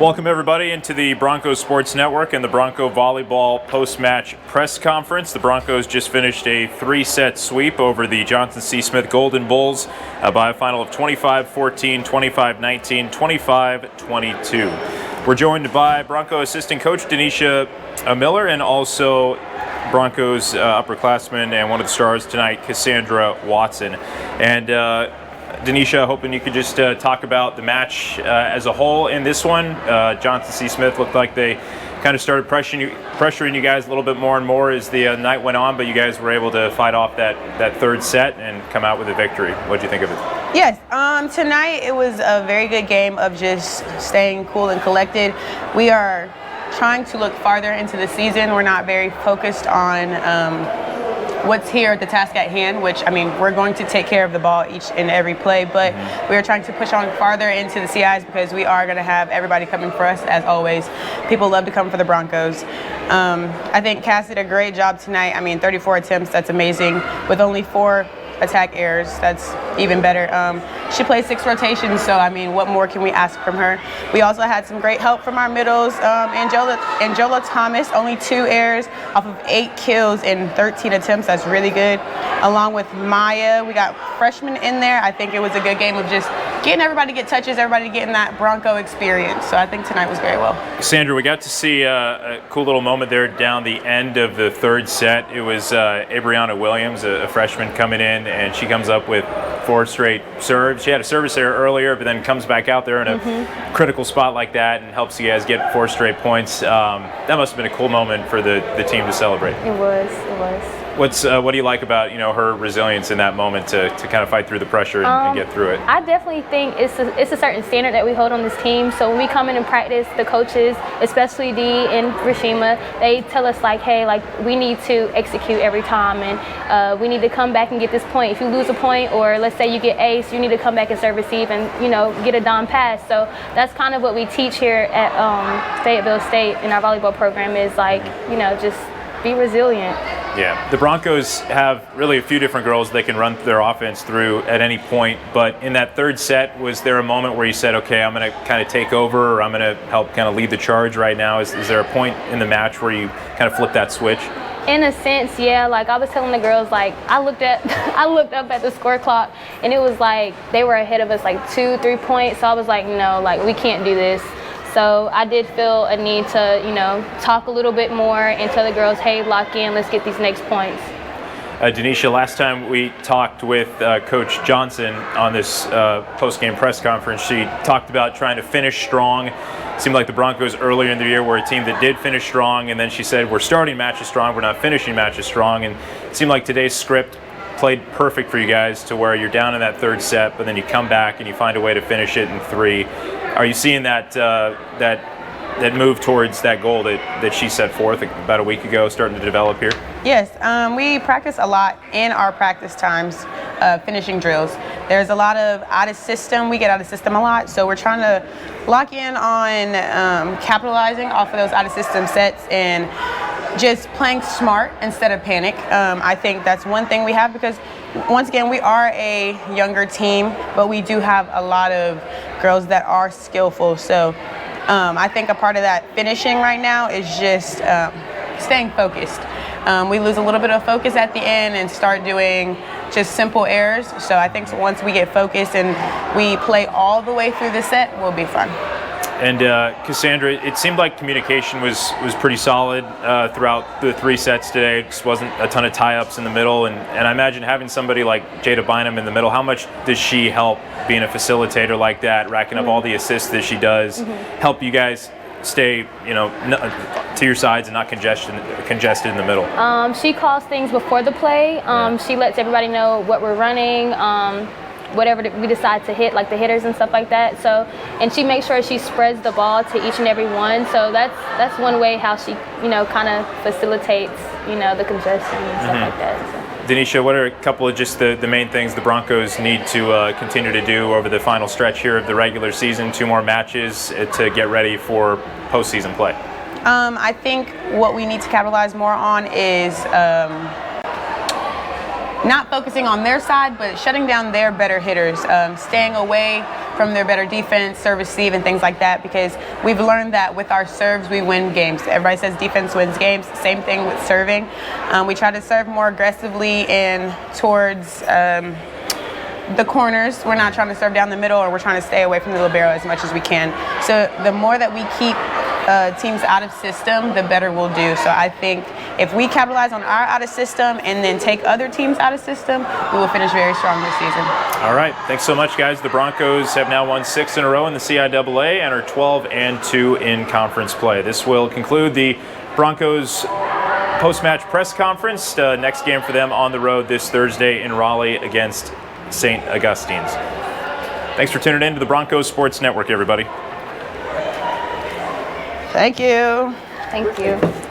Welcome everybody into the Broncos Sports Network and the Bronco Volleyball post-match press conference. The Broncos just finished a 3-set sweep over the Johnson C. Smith Golden Bulls by a final of 25-14, 25-19, 25-22. We're joined by Bronco assistant coach Denisha Miller and also Broncos upperclassman and one of the stars tonight, Cassandra Watson. And Denisha, hoping you could just talk about the match as a whole in this one. Johnson C. Smith looked like they kind of started pressuring you guys a little bit more and more as the night went on, but you guys were able to fight off that third set and come out with a victory. What did you think of it? Yes, tonight it was a very good game of just staying cool and collected. We are trying to look farther into the season. We're not very focused on what's here at the task at hand, which, I mean, we're going to take care of the ball each and every play, but we are trying to push on farther into the CIs because we are going to have everybody coming for us, as always. People love to come for the Broncos. I think Cass did a great job tonight. I mean, 34 attempts, that's amazing. With only 4 attack errors, that's even better. She played 6 rotations, so I mean, what more can we ask from her? We also had some great help from our middles. Angela Thomas, only 2 errors off of 8 kills in 13 attempts. That's really good. Along with Maya, we got freshmen in there. I think it was a good game of just getting everybody to get touches, everybody getting that Bronco experience. So I think tonight was very well. Sandra, we got to see a cool little moment there down the end of the third set. It was Abriana Williams, a freshman, coming in, and she comes up with 4 straight serves. She had a service error earlier, but then comes back out there in a critical spot like that and helps you guys get 4 straight points. That must have been a cool moment for the team to celebrate. It was. What do you like about her resilience in that moment to kind of fight through the pressure and get through it? I definitely think it's a certain standard that we hold on this team. So when we come in and practice, the coaches, especially Dee and Rashima, they tell us like, hey, like we need to execute every time, and we need to come back and get this point. If you lose a point, or let's say you get ace, you need to come back and serve receive and get a dime pass. So that's kind of what we teach here at Fayetteville State in our volleyball program is like just be resilient. Yeah, the Broncos have really a few different girls they can run their offense through at any point, but in that third set, was there a moment where you said, okay, I'm going to kind of take over, or I'm going to help kind of lead the charge right now? Is there a point in the match where you kind of flip that switch? In a sense, yeah. Like I was telling the girls, like I looked up at the score clock, and it was like they were ahead of us like 2-3 points. So I was like, no, like we can't do this. So I did feel a need to, talk a little bit more and tell the girls, hey, lock in, let's get these next points. Denisha, last time we talked with Coach Johnson on this post-game press conference, she talked about trying to finish strong. It seemed like the Broncos earlier in the year were a team that did finish strong, and then she said, we're starting matches strong, we're not finishing matches strong. And it seemed like today's script played perfect for you guys to where you're down in that third set, but then you come back and you find a way to finish it in 3. Are you seeing that move towards that goal that she set forth about a week ago starting to develop here? Yes, we practice a lot in our practice times, finishing drills. There's a lot of out of system. We get out of system a lot, so we're trying to lock in on capitalizing off of those out of system sets and just playing smart instead of panic. I think that's one thing we have because, once again, we are a younger team, but we do have a lot of girls that are skillful. So I think a part of that finishing right now is just staying focused. We lose a little bit of focus at the end and start doing just simple errors. So I think once we get focused and we play all the way through the set, we'll be fun. And Cassandra, it seemed like communication was pretty solid throughout the 3 sets today. Just wasn't a ton of tie-ups in the middle, and I imagine having somebody like Jada Bynum in the middle, how much does she help being a facilitator like that, racking up all the assists that she does, help you guys stay, to your sides and not congested in the middle? She calls things before the play. She lets everybody know what we're running. Whatever we decide to hit, like the hitters and stuff like that. So, and she makes sure she spreads the ball to each and every one. So that's one way how she, kind of facilitates, the congestion and stuff like that. So. Denisha, what are a couple of just the main things the Broncos need to continue to do over the final stretch here of the regular season? 2 more matches to get ready for postseason play. I think what we need to capitalize more on is not focusing on their side, but shutting down their better hitters, staying away from their better defense, serve, receive, and things like that, because we've learned that with our serves, we win games. Everybody says defense wins games. Same thing with serving. We try to serve more aggressively and towards the corners. We're not trying to serve down the middle, or we're trying to stay away from the libero as much as we can. So the more that we keep teams out of system, the better we'll do. So I think if we capitalize on our out of system and then take other teams out of system, we will finish very strong this season. All right, thanks so much, guys. The Broncos have now won 6 in a row in the CIAA and are 12-2 in conference play. This will conclude the Broncos post-match press conference. Next game for them on the road this Thursday in Raleigh against St. Augustine's. Thanks for tuning in to the Broncos Sports Network, everybody. Thank you. Thank you.